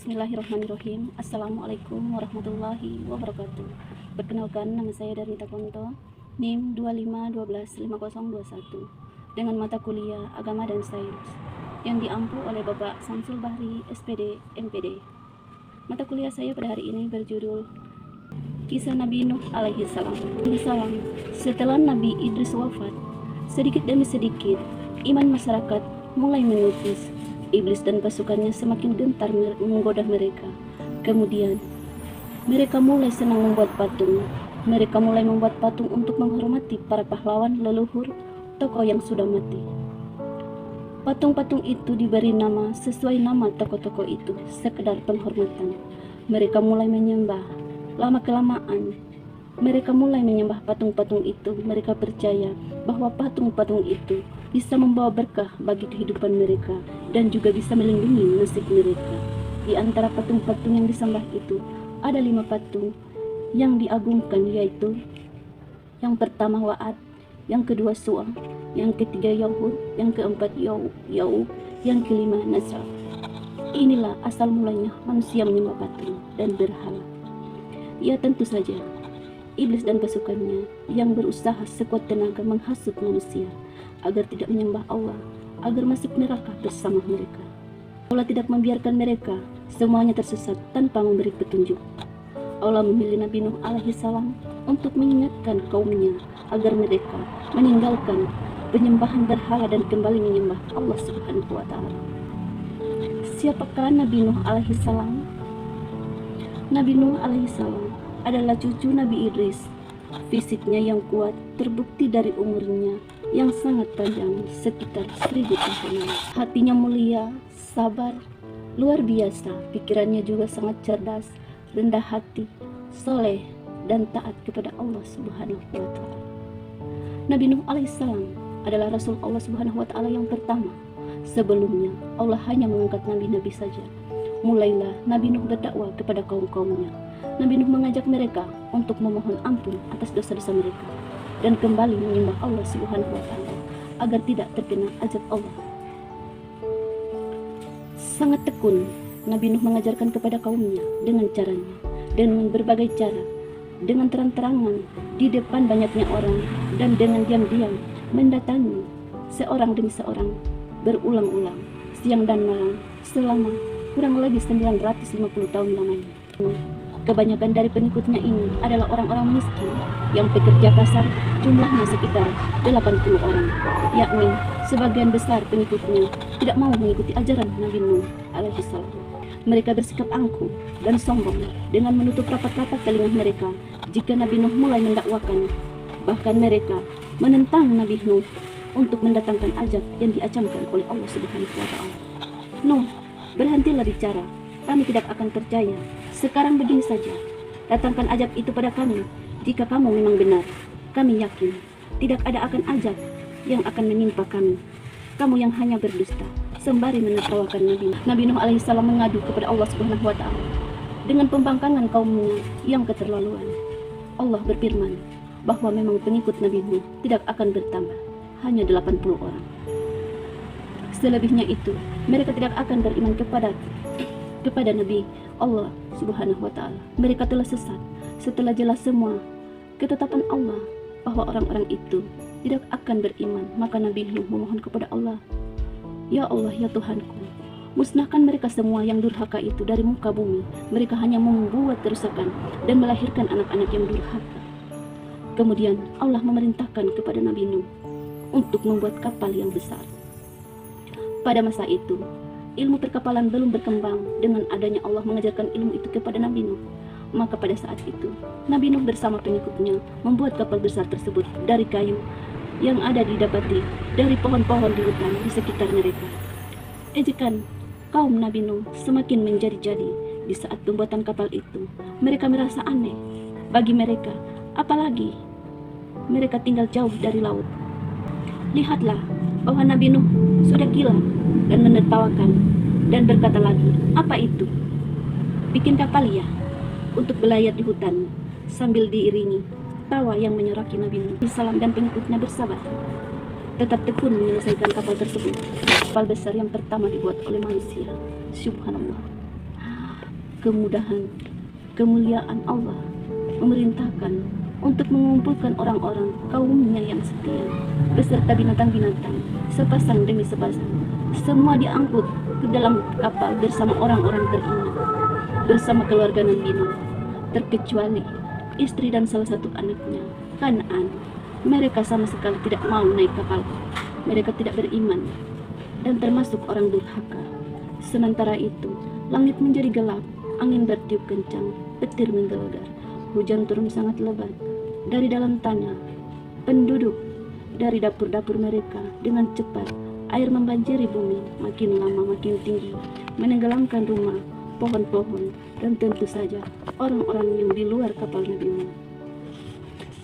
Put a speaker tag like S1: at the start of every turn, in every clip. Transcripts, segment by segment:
S1: Bismillahirrahmanirrahim. Assalamualaikum warahmatullahi wabarakatuh. Perkenalkan, nama saya Darmita Konto, NIM 25125021, dengan mata kuliah Agama dan Sains yang diampu oleh Bapak Samsul Bahri, SPD, MPD. Mata kuliah saya pada hari ini berjudul Kisah Nabi Nuh alaihi salam. Setelah Nabi Idris wafat, sedikit demi sedikit iman masyarakat mulai menipis. Iblis dan pasukannya semakin gentar menggoda mereka. Kemudian mereka mulai senang membuat patung. Mereka mulai membuat patung untuk menghormati para pahlawan leluhur tokoh yang sudah mati. Patung-patung itu diberi nama sesuai nama tokoh-tokoh itu, sekedar penghormatan. Mereka mulai menyembah. Lama-kelamaan mereka mulai menyembah patung-patung itu. Mereka percaya bahwa patung-patung itu bisa membawa berkah bagi kehidupan mereka dan juga bisa melindungi nasib mereka. Di antara patung-patung yang disembah itu ada 5 patung yang diagungkan, yaitu yang pertama Wa'ad, yang kedua Su'a, yang ketiga Yahud, yang keempat Ya'uq, yang kelima Nasr. Inilah asal mulanya manusia menyembah patung dan berhala. Ya, tentu saja iblis dan pasukannya yang berusaha sekuat tenaga menghasut manusia agar tidak menyembah Allah, agar masuk neraka bersama mereka. Allah tidak membiarkan mereka semuanya tersesat tanpa memberi petunjuk. Allah memilih Nabi Nuh alaihi salam untuk mengingatkan kaumnya agar mereka meninggalkan penyembahan berhala dan kembali menyembah Allah Subhanahu wa taala. Siapakah Nabi Nuh alaihi salam? Nabi Nuh alaihi salam adalah cucu Nabi Idris. Fisiknya yang kuat terbukti dari umurnya yang sangat panjang, sekitar 1000 tahun. Hatinya mulia, sabar, luar biasa. Pikirannya juga sangat cerdas, rendah hati, soleh, dan taat kepada Allah Subhanahu wa taala. Nabi Nuh alaihissalam adalah Rasul Allah Subhanahu wa taala yang pertama. Sebelumnya Allah hanya mengangkat nabi-nabi saja. Mulailah Nabi Nuh berdakwah kepada kaum-kaumnya. Nabi Nuh mengajak mereka untuk memohon ampun atas dosa-dosa mereka dan kembali menyembah Allah Subhanahu wa taala agar tidak terkena azab Allah. Sangat tekun Nabi Nuh mengajarkan kepada kaumnya dengan caranya, dengan berbagai cara, dengan terang-terangan di depan banyaknya orang, dan dengan diam-diam mendatangi seorang demi seorang berulang-ulang siang dan malam selama kurang lebih 950 tahun lamanya. Kebanyakan dari pengikutnya ini adalah orang-orang miskin yang pekerja kasar, jumlahnya sekitar 80 orang, yakni sebagian besar pengikutnya tidak mau mengikuti ajaran Nabi Nuh alaihi salam. Mereka bersikap angkuh dan sombong dengan menutup rapat-rapat telinga mereka jika Nabi Nuh mulai mendakwakan. Bahkan mereka menentang Nabi Nuh untuk mendatangkan azab yang diancamkan oleh Allah Subhanahu wa taala. Nuh, berhentilah bicara, kami tidak akan percaya. Sekarang begini saja, datangkan azab itu pada kami. Jika kamu memang benar, kami yakin tidak ada akan azab yang akan menimpa kami. Kamu yang hanya berdusta. Sembari menertawakan Nabi Nuh alaihissalam mengadu kepada Allah Subhanahu wa taala dengan pembangkangan kaumnya yang keterlaluan. Allah berfirman bahwa memang pengikut Nabi Nuh tidak akan bertambah, hanya 80 orang. Selebihnya itu, mereka tidak akan beriman kepada Nabi Allah Subhanahu wa taala. Mereka telah sesat setelah jelas semua ketetapan Allah bahwa orang-orang itu tidak akan beriman. Maka Nabi Nuh memohon kepada Allah, "Ya Allah, ya Tuhanku, musnahkan mereka semua yang durhaka itu dari muka bumi. Mereka hanya membuat kerusakan dan melahirkan anak-anak yang durhaka." Kemudian Allah memerintahkan kepada Nabi Nuh untuk membuat kapal yang besar. Pada masa itu, ilmu perkapalan belum berkembang. Dengan adanya Allah mengajarkan ilmu itu kepada Nabi Nuh, maka pada saat itu Nabi Nuh bersama pengikutnya membuat kapal besar tersebut dari kayu yang ada didapati dari pohon-pohon di hutan di sekitar mereka. Ejekan kaum Nabi Nuh semakin menjadi-jadi di saat pembuatan kapal itu. Mereka merasa aneh. Bagi mereka, apalagi mereka tinggal jauh dari laut. Lihatlah bahwa Nabi Nuh sudah gila dan menertawakan dan berkata lagi, "Apa itu? Bikin kapal ya untuk belayar di hutan," sambil diiringi tawa yang menyoraki Nabi Nuh. Salam dan pengikutnya bersabar, tetap tekun menyelesaikan kapal tersebut. Kapal besar yang pertama dibuat oleh manusia. Subhanallah. kemudahan, kemuliaan Allah memerintahkan untuk mengumpulkan orang-orang kaumnya yang setia beserta binatang-binatang sepasang demi sepasang. Semua diangkut ke dalam kapal bersama orang-orang beriman, bersama keluarga Nabi Nuh, terkecuali istri dan salah satu anaknya, Kan'an. Mereka sama sekali tidak mau naik kapal. Mereka tidak beriman dan termasuk orang durhaka. Sementara itu, langit menjadi gelap, angin bertiup kencang, petir menggelegar, hujan turun sangat lebat dari dalam tanah. Penduduk dari dapur-dapur mereka dengan cepat, air membanjiri bumi, makin lama makin tinggi, menenggelamkan rumah, pohon-pohon, dan tentu saja orang-orang yang di luar kapal Nabi Nuh.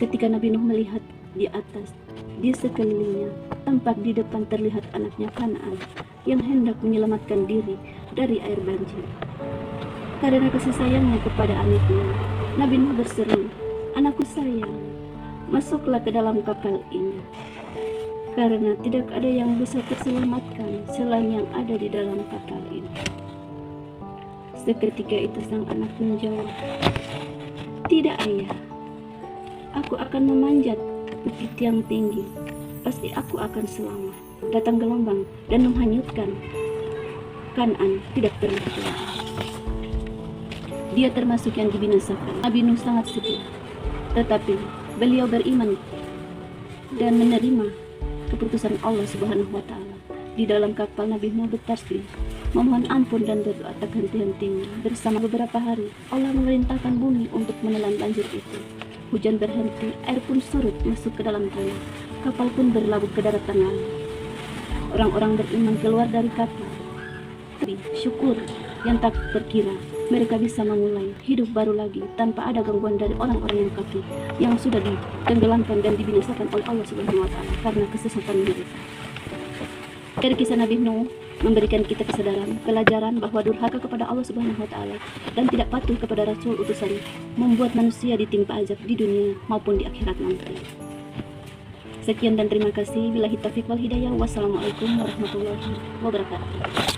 S1: Ketika Nabi Nuh melihat di atas, di sekelilingnya, tampak di depan terlihat anaknya Kan'an yang hendak menyelamatkan diri dari air banjir. Karena kasih sayangnya kepada anaknya, Nabi Nuh berseru, "Anakku sayang, masuklah ke dalam kapal ini, karena tidak ada yang bisa terselamatkan selain yang ada di dalam kapal ini." Seketika itu sang anak menjawab, "Tidak ayah, aku akan memanjat bukit yang tinggi, pasti aku akan selamat." Datang gelombang dan menghanyutkan Kan'an, tidak pernah pulang. Dia termasuk yang dibinasakan. Nabi Nuh sangat sedih, tetapi beliau beriman dan menerima keputusan Allah Subhanahu wa Ta'ala. Di dalam kapal Nabi Nuh bertasbih, memohon ampun dan berdoa tak henti-hentinya. Bersama beberapa hari, Allah memerintahkan bumi untuk menelan banjir itu. Hujan berhenti, air pun surut masuk ke dalam tanah. Kapal pun berlabuh ke daratan laut. Orang-orang beriman keluar dari kapal. Tapi syukur yang tak terkira, mereka bisa memulai hidup baru lagi tanpa ada gangguan dari orang-orang yang kafir yang sudah ditenggelamkan dan dibinasakan oleh Allah Subhanahu wa Ta'ala karena kesesatan mereka. Dari kisah Nabi Nuh memberikan kita kesadaran, pelajaran bahwa durhaka kepada Allah Subhanahu wa Ta'ala dan tidak patuh kepada Rasul utusan membuat manusia ditimpa azab di dunia maupun di akhirat nanti. Sekian dan terima kasih. Billahi taufiq wal hidayah. Wassalamualaikum warahmatullahi wabarakatuh.